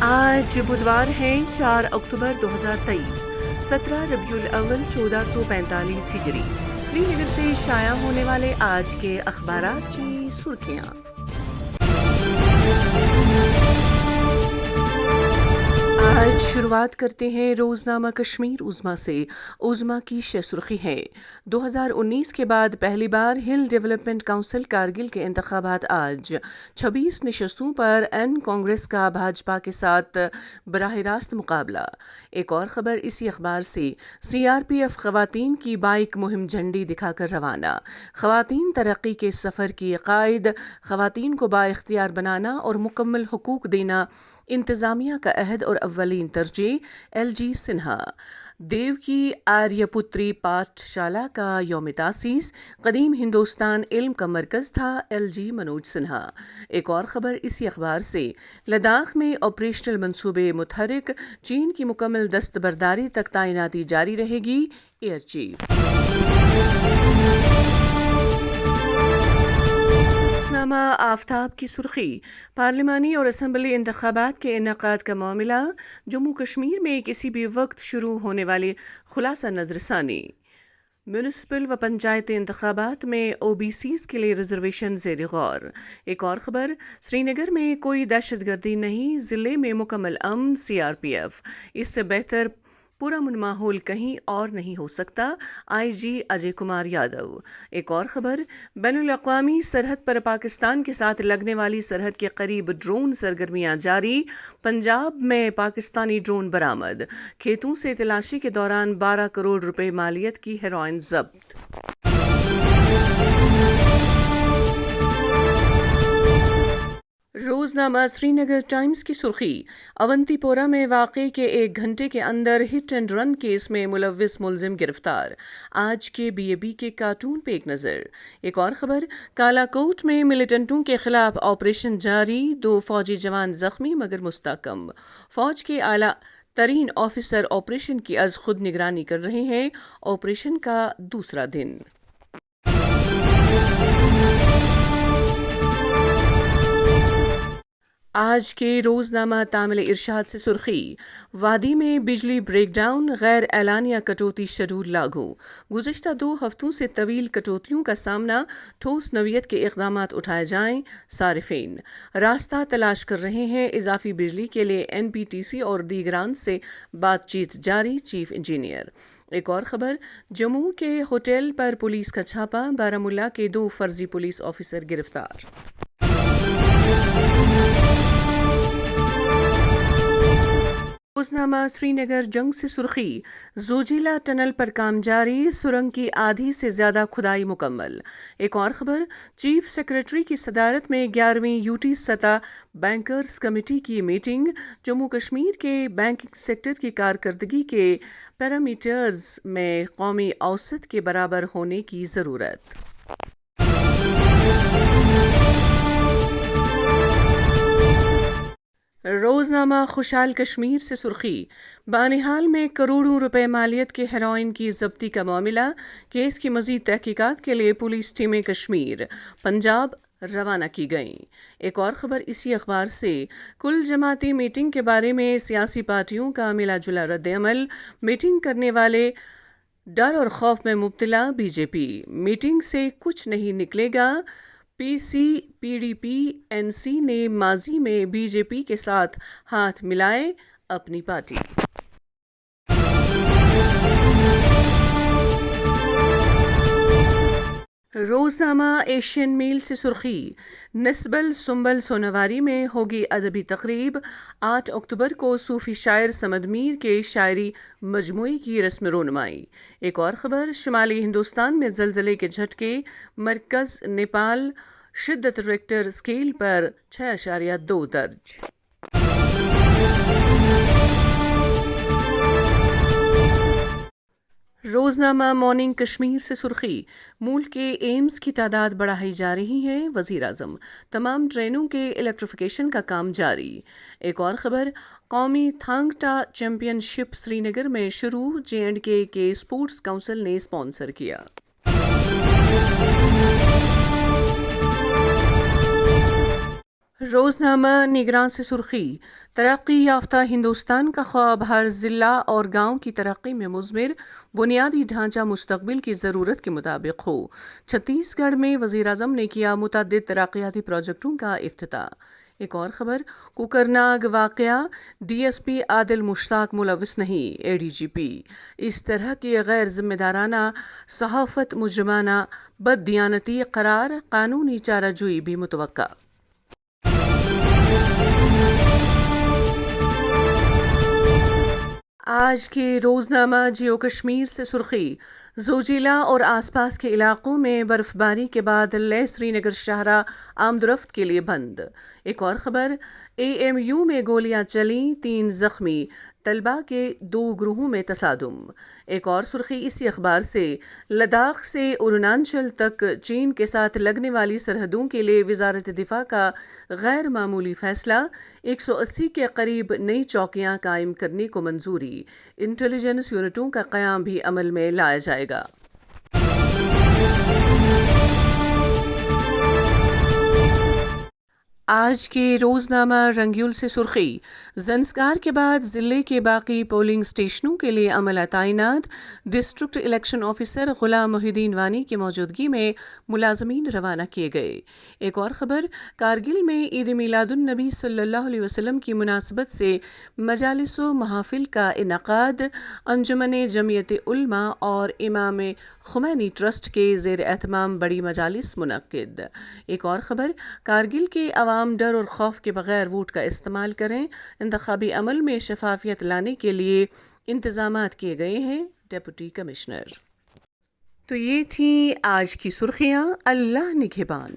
آج بدوار ہے 4 اکتوبر 2023، 17 ربیع الاول 1445 ہجری۔ سری نگر سے شائع ہونے والے آج کے اخبارات کی سرخیاں۔ آج شروعات کرتے ہیں روزنامہ کشمیر عظمیٰ سے۔ عظمیٰ کی شہ سرخی ہے: 2019 کے بعد پہلی بار ہل ڈیولپمنٹ کونسل کارگل کے انتخابات آج۔ 26 نشستوں پر این کانگریس کا بھاجپا کے ساتھ براہ راست مقابلہ۔ ایک اور خبر اسی اخبار سے: سی آر پی ایف خواتین کی بائیک مہم جھنڈی دکھا کر روانہ۔ خواتین ترقی کے سفر کی قائد، خواتین کو بااختیار بنانا اور مکمل حقوق دینا انتظامیہ کا عہد اور اولین ترجیح۔ L G Sinha. دیو کی آریہ پتری پاٹھ شالہ کا یوم تاسیس، قدیم ہندوستان علم کا مرکز تھا۔ L G Manoj Sinha. ایک اور خبر اسی اخبار سے: لداخ میں آپریشنل منصوبے متحرک، چین کی مکمل دستبرداری تک تعیناتی جاری رہے گی۔ Air chief. روزنامہ آفتاب کی سرخی: پارلیمانی اور اسمبلی انتخابات کے انعقاد کا معاملہ، جموں کشمیر میں کسی بھی وقت شروع ہونے والی خلاصہ نظر ثانی۔ میونسپل و پنچایتی انتخابات میں او بی سیز کے لیے ریزرویشن زیر غور۔ ایک اور خبر: سری نگر میں کوئی دہشت گردی نہیں، ضلع میں مکمل امن۔ سی آر پی ایف: اس سے بہتر پرامن ماحول کہیں اور نہیں ہو سکتا۔ آئی جی اجے کمار یادو۔ ایک اور خبر: بین الاقوامی سرحد پر پاکستان کے ساتھ لگنے والی سرحد کے قریب ڈرون سرگرمیاں جاری۔ پنجاب میں پاکستانی ڈرون برآمد۔ کھیتوں سے تلاشی کے دوران 12 کروڑ روپے مالیت کی ہیروئن ضبط۔ روزنامہ سری نگر ٹائمز کی سرخی: اونتی پورہ میں واقعے کے 1 گھنٹے کے اندر ہٹ اینڈ رن کیس میں ملوث ملزم گرفتار۔ آج کے بی اے بی کے کارٹون پہ ایک نظر۔ ایک اور خبر: کالا کوٹ میں ملیٹنٹوں کے خلاف آپریشن جاری، 2 فوجی جوان زخمی مگر مستحکم۔ فوج کے اعلیٰ ترین آفیسر آپریشن کی از خود نگرانی کر رہے ہیں۔ آپریشن کا دوسرا دن۔ آج کے روزنامہ تامل ارشاد سے سرخی: وادی میں بجلی بریک ڈاؤن، غیر اعلانیہ کٹوتی شیڈول لاگو۔ گزشتہ 2 ہفتوں سے طویل کٹوتیوں کا سامنا، ٹھوس نوعیت کے اقدامات اٹھائے جائیں۔ صارفین راستہ تلاش کر رہے ہیں، اضافی بجلی کے لیے این پی ٹی سی اور دیگران سے بات چیت جاری۔ Chief engineer. ایک اور خبر: جموں کے ہوٹل پر پولیس کا چھاپہ، بارہمولہ کے 2 فرضی پولیس آفیسر گرفتار۔ روزنامہ سری نگر جنگ سے سرخی: زوجیلا ٹنل پر کام جاری، سرنگ کی آدھی سے زیادہ کھدائی مکمل۔ ایک اور خبر: چیف سیکریٹری کی صدارت میں 11ویں یو ٹی سطح بینکرز کمیٹی کی میٹنگ، جموں کشمیر کے بینکنگ سیکٹر کی کارکردگی کے پیرامیٹرز میں قومی اوسط کے برابر ہونے کی ضرورت۔ روزنامہ خوشحال کشمیر سے سرخی: بانہال میں کروڑوں روپے مالیت کے ہیروئن کی ضبطی کا معاملہ، کیس کی مزید تحقیقات کے لیے پولیس ٹیمیں کشمیر، پنجاب روانہ کی گئیں۔ ایک اور خبر اسی اخبار سے: کل جماعتی میٹنگ کے بارے میں سیاسی پارٹیوں کا ملا جلا رد عمل، میٹنگ کرنے والے ڈر اور خوف میں مبتلا۔ بی جے پی: میٹنگ سے کچھ نہیں نکلے گا۔ پی سی، P D P, N C نے ماضی میں بی جے پی کے ساتھ ہاتھ ملائے، اپنی پارٹی۔ روزنامہ ایشین میل سے سرخی: نسبل سنبل سوناواری میں ہوگی ادبی تقریب، 8 اکتوبر کو صوفی شاعر صمد میر کے شاعری مجموعے کی رسم رونمائی۔ ایک اور خبر: شمالی ہندوستان میں زلزلے کے جھٹکے، مرکز نیپال، شدت ریکٹر اسکیل پر 6.2 درج۔ روزنامہ مارننگ کشمیر سے سرخی: ملک کے ایمز کی تعداد بڑھائی جا رہی ہے، وزیر اعظم، تمام ٹرینوں کے الیکٹریفیکیشن کا کام جاری۔ ایک اور خبر: قومی تھانگ ٹا چیمپئن شپ سری نگر میں شروع، جے اینڈ کے اسپورٹس کونسل نے اسپانسر کیا۔ روزنامہ نگراں سے سرخی: ترقی یافتہ ہندوستان کا خواب ہر ضلع اور گاؤں کی ترقی میں مضمر بنیادی ڈھانچہ مستقبل کی ضرورت کے مطابق ہو۔ چھتیس گڑھ میں وزیراعظم نے کیا متعدد ترقیاتی پروجیکٹوں کا افتتاح۔ ایک اور خبر: کوکرناگ واقعہ، ڈی ایس پی عادل مشتاق ملوث نہیں، اے ڈی جی پی۔ اس طرح کی غیر ذمہ دارانہ صحافت مجرمانہ بددیانتی قرار، قانونی چارہ جوئی بھی متوقع۔ آج کے روزنامہ جیو کشمیر سے سرخی: زوجیلا اور آس پاس کے علاقوں میں برف باری کے بعد لیہ سری نگر شاہراہ آمد و رفت کے لیے بند۔ ایک اور خبر: اے ایم یو میں گولیاں چلیں، 3 زخمی، طلبہ کے 2 گروہوں میں تصادم۔ ایک اور سرخی اسی اخبار سے: لداخ سے اروناچل تک چین کے ساتھ لگنے والی سرحدوں کے لیے وزارت دفاع کا غیر معمولی فیصلہ، 180 کے قریب نئی چوکیاں قائم کرنے کو منظوری۔ انٹیلیجنس یونٹوں کا قیام بھی عمل میں لایا جائے گا۔ آج کے روزنامہ رنگیول سے سرخی: زنسکار کے بعد ضلع کے باقی پولنگ اسٹیشنوں کے لیے عملہ تعینات، district election officer Ghulam Mohi الدین وانی کی موجودگی میں ملازمین روانہ کیے گئے۔ ایک اور خبر: کارگل میں عید میلاد النبی صلی اللہ علیہ وسلم کی مناسبت سے مجالس و محافل کا انعقاد، انجمن جمعیت علماء اور امام خمینی ٹرسٹ کے زیر اہتمام بڑی مجالس منعقد۔ ایک اور خبر: کارگل کے عوام ڈر اور خوف کے بغیر ووٹ کا استعمال کریں، انتخابی عمل میں شفافیت لانے کے لیے انتظامات کیے گئے ہیں، ڈپٹی کمشنر۔ تو یہ تھیں آج کی سرخیاں۔ اللہ نگہبان۔